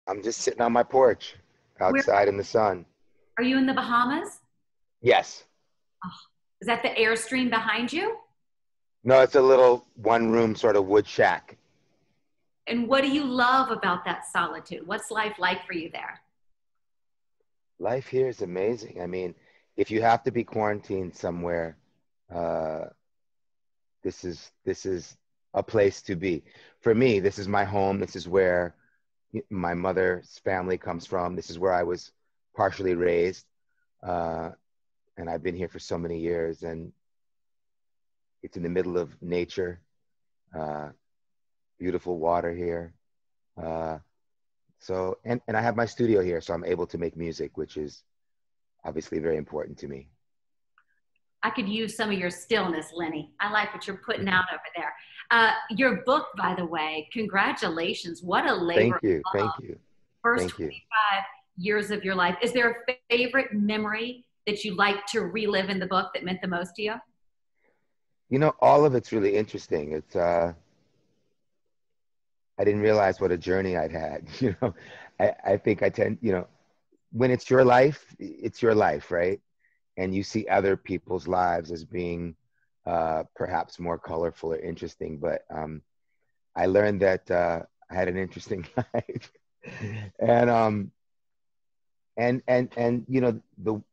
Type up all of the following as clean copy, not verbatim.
I'm just sitting on my porch Where outside in the sun. are you in the Bahamas? Yes. Oh, is that the Airstream behind you? No, it's a little one room sort of wood shack. And what do you love about that solitude? What's life like for you there? Life here is amazing. I mean, if you have to be quarantined somewhere, uh, this is a place to be. For me, this is my home. This is where my mother's family comes from. This is where I was partially raised. Uh, and I've been here for so many years, and it's in the middle of nature, uh, beautiful water here. Uh, and I have my studio here, so I'm able to make music, which is obviously very important to me. I could use some of your stillness, Lenny. I like what you're putting out over there. Your book, by the way, congratulations. What a labor Thank of you, love. thank you, First thank you. 25 years of your life. Is there a favorite memory that you like to relive in the book that meant the most to you? You know, all of it's really interesting. I didn't realize what a journey I'd had. I think I tend, when it's your life, right? And you see other people's lives as being perhaps more colorful or interesting. But I learned that I had an interesting life, and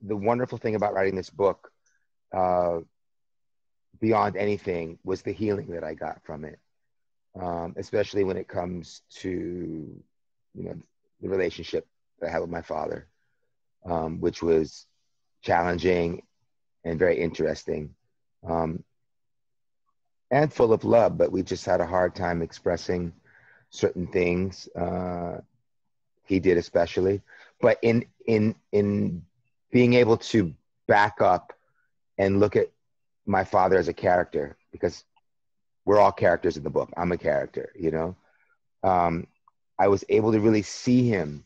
the wonderful thing about writing this book, uh, beyond anything, was the healing that I got from it, especially when it comes to the relationship that I had with my father, which was challenging and very interesting, um, and full of love, but we just had a hard time expressing certain things. He did especially, but in being able to back up and look at my father as a character, because we're all characters in the book. I'm a character, um, I was able to really see him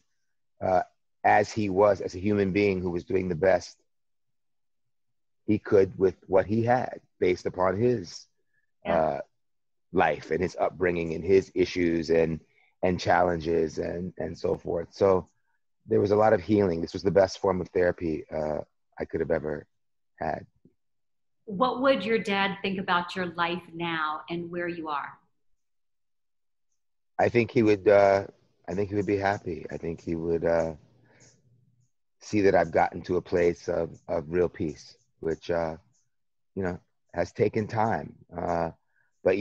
uh, as he was, as a human being who was doing the best he could with what he had based upon his Yeah. life and his upbringing and his issues and challenges and so forth. So there was a lot of healing. This was the best form of therapy I could have ever had. What would your dad think about your life now and where you are? I think he would. I think he would be happy. I think he would see that I've gotten to a place of real peace, which you know has taken time. But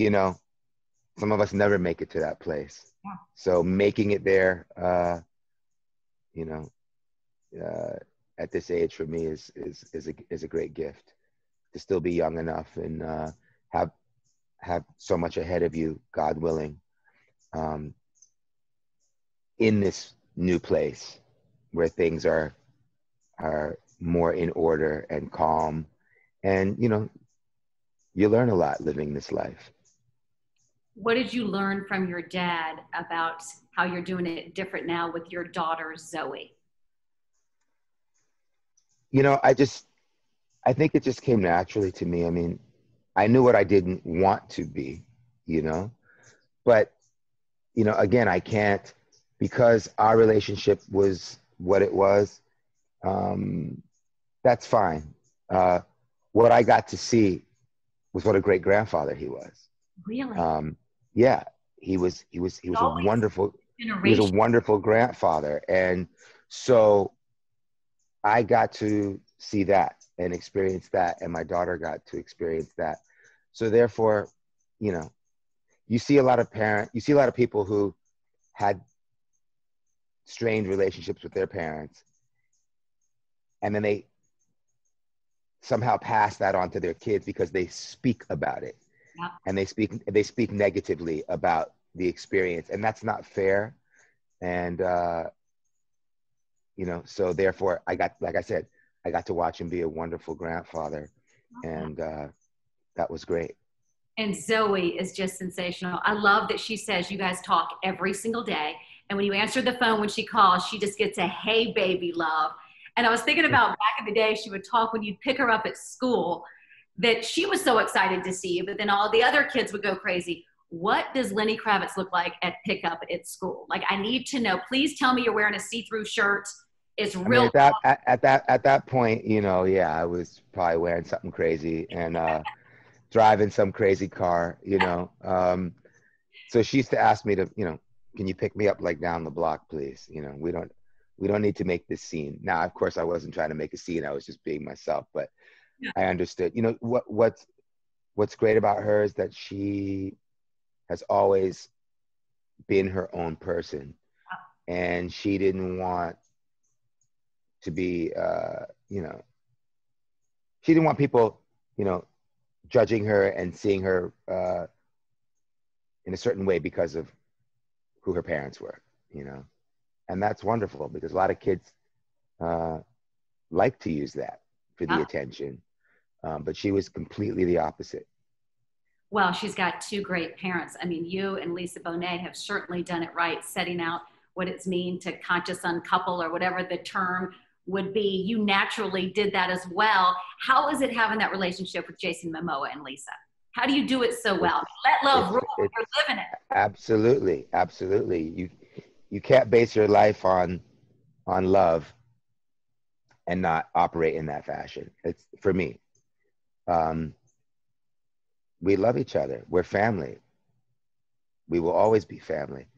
some of us never make it to that place. Yeah. So making it there, you know, uh, at this age for me is a great gift to still be young enough and have have so much ahead of you, God willing, um, in this new place where things are more in order and calm, and you learn a lot living this life. What did you learn from your dad about how you're doing it different now with your daughter, Zoe? I think it just came naturally to me. I mean, I knew what I didn't want to be, you know, but again, I can't, because our relationship was what it was. Um, that's fine. What I got to see was what a great grandfather he was. Really? Um, yeah, he was a Always wonderful he was a generation. wonderful grandfather, and so I got to see that and experience that, and my daughter got to experience that. So therefore, you know, you see a lot of people who had strained relationships with their parents, and then they somehow pass that on to their kids because they speak about it, Yeah. and they speak negatively about the experience, and that's not fair. And so therefore, like I said, I got to watch him be a wonderful grandfather, and that was great. And Zoe is just sensational. I love that she says you guys talk every single day. And when you answer the phone when she calls, she just gets a hey baby love. And I was thinking about back in the day, she would talk when you'd pick her up at school, that she was so excited to see you, but then all the other kids would go crazy. what does Lenny Kravitz look like at pickup at school? Like, I need to know. Please tell me you're wearing a see-through shirt. It's I mean, real. at that point, you know, yeah, I was probably wearing something crazy and driving some crazy car, you know. So she used to ask me to, you know, can you pick me up like down the block, please? You know, we don't need to make this scene. Now, of course, I wasn't trying to make a scene. I was just being myself, but Yeah. I understood. You know, what's great about her is that she has always been her own person, and she didn't want to be, you know, she didn't want people, you know, judging her and seeing her in a certain way because of who her parents were, you know. And that's wonderful because a lot of kids like to use that for the attention. But she was completely the opposite. Well, she's got two great parents. I mean, you and Lisa Bonet have certainly done it right, setting out what it's mean to conscious uncouple or whatever the term would be. You naturally did that as well. How is it having that relationship with Jason Momoa and Lisa? How do you do it so well? Let love rule. You're living it. Absolutely, absolutely. You can't base your life on love and not operate in that fashion. It's for me. We love each other. We're family. We will always be family.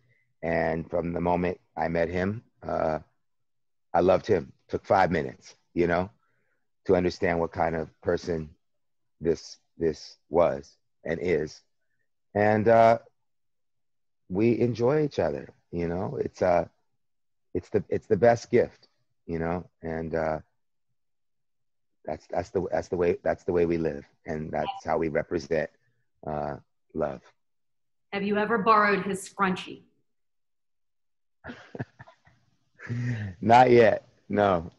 And from the moment I met him, I loved him. Took 5 minutes, you know, to understand what kind of person this was and is. And we enjoy each other, you know. It's the best gift, you know, and that's the way we live, and that's how we represent love. Have you ever borrowed his scrunchie? Not yet, no.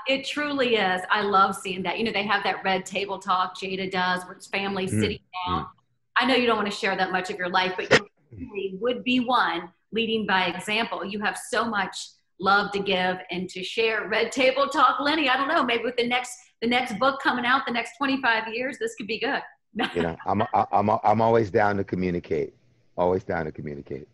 It truly is. I love seeing that. You know, they have that red table talk Jada does where it's family sitting down. I know you don't want to share that much of your life, but you really would be one leading by example. You have so much love to give and to share. Red table talk, Lenny, I don't know, maybe with the next book coming out the next 25 years, this could be good. You know, I'm always down to communicate. Always down to communicate.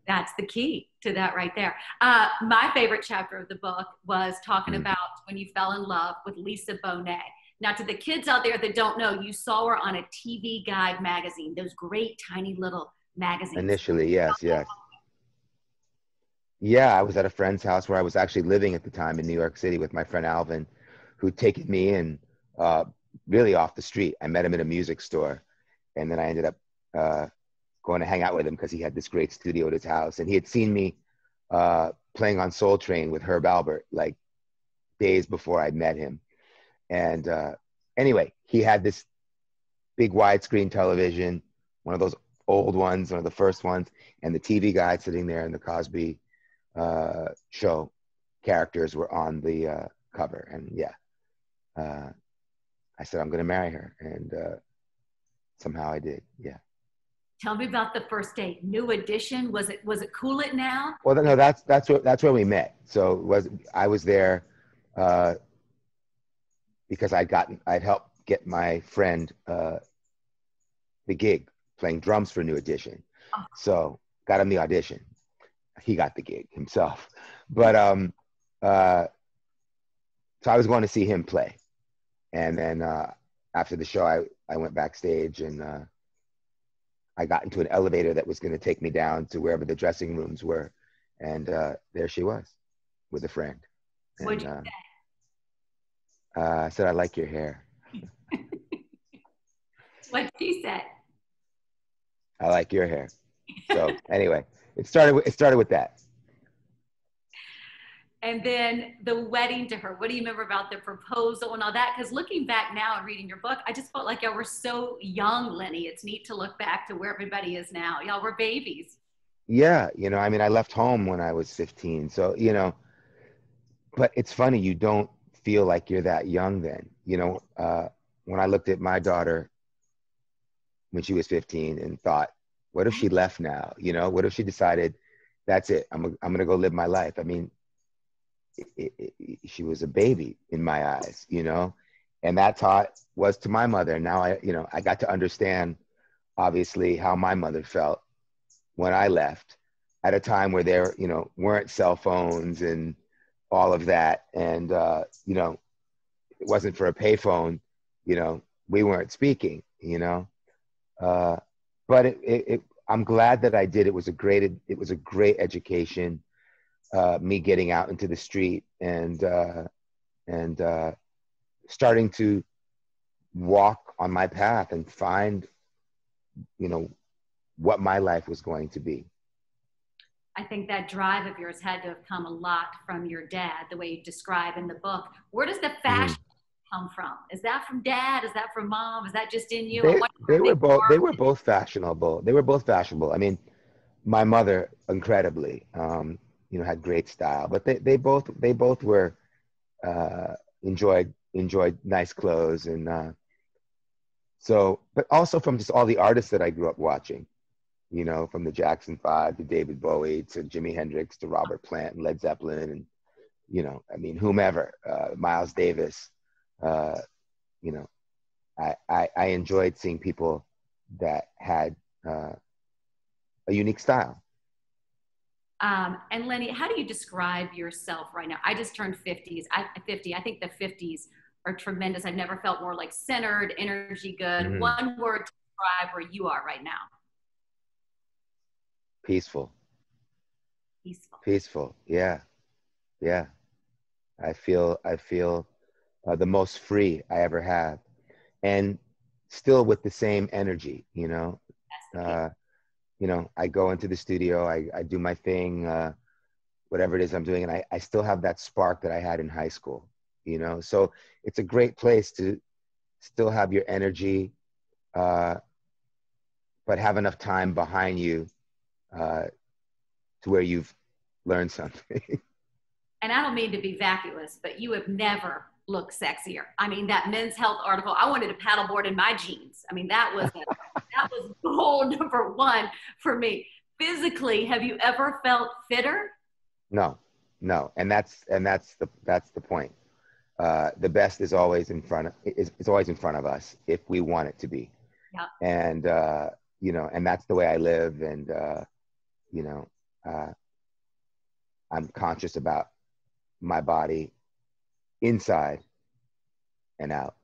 That's the key to that right there. My favorite chapter of the book was talking about when you fell in love with Lisa Bonet. Now, to the kids out there that don't know, you saw her on a TV Guide magazine, those great tiny little magazines. Initially, yes. Yeah, I was at a friend's house where I was actually living at the time in New York City with my friend Alvin, who'd taken me in really off the street. I met him in a music store, and then I ended up going to hang out with him because he had this great studio at his house, and he had seen me playing on Soul Train with Herb Alpert like days before I met him. And anyway, he had this big widescreen television, one of those old ones, one of the first ones, and the TV Guide sitting there, and the Cosby show characters were on the cover. And yeah, I said, I'm going to marry her. And somehow I did. Yeah. Tell me about the first date. New Edition. Was it Cool It Now? Well, no, that's where we met. So I was there because I'd helped get my friend the gig playing drums for New Edition. Oh. So got him the audition. He got the gig himself. But so I was going to see him play. And then after the show, I went backstage, and I got into an elevator that was going to take me down to wherever the dressing rooms were. And there she was with a friend. And, what'd you say? I said, I like your hair. What'd she say? I like your hair. So anyway, it started with that. And then the wedding to her. What do you remember about the proposal and all that? Because looking back now and reading your book, I just felt like y'all were so young, Lenny. It's neat to look back to where everybody is now. Y'all were babies. Yeah, you know, I mean, I left home when I was 15. So, you know, but it's funny, you don't feel like you're that young then. You know, when I looked at my daughter when she was 15 and thought, what if she left now? You know, what if she decided, that's it, I'm going to go live my life? I mean, she was a baby in my eyes, you know, and that's how it was to my mother. And now I got to understand obviously how my mother felt when I left at a time where there, you know, weren't cell phones and all of that. And, you know, it wasn't for a payphone, you know, we weren't speaking, you know. But I'm glad that I did. It was a great education. Me getting out into the street and starting to walk on my path and find, you know, what my life was going to be. I think that drive of yours had to have come a lot from your dad, the way you describe in the book. Where does the fashion come from? Is that from dad? Is that from mom? Is that just in you? And what They were both fashionable. They were both fashionable. I mean, my mother incredibly, you know, had great style, but they both were enjoyed nice clothes and so, but also from just all the artists that I grew up watching. You know, from the Jackson 5 to David Bowie to Jimi Hendrix to Robert Plant and Led Zeppelin and, you know, I mean, whomever, Miles Davis, you know, I enjoyed seeing people that had a unique style. And Lenny, how do you describe yourself right now? I just turned 50. I think the 50s are tremendous. I've never felt more like centered, energy good. Mm-hmm. One word to describe where you are right now. Peaceful. Peaceful. Yeah. I feel the most free I ever have, and still with the same energy. You know, you know, I go into the studio, I do my thing, whatever it is I'm doing, and I still have that spark that I had in high school. You know, so it's a great place to still have your energy, but have enough time behind you to where you've learned something. And I don't mean to be vacuous, but you have never looked sexier. I mean, that Men's Health article, I wanted to paddleboard in my jeans. I mean, that was goal number one for me. Physically, have you ever felt fitter? No, and that's the point. The best is always in front of it's always in front of us if we want it to be. Yeah. And you know, and that's the way I live. And you know, I'm conscious about my body inside and out.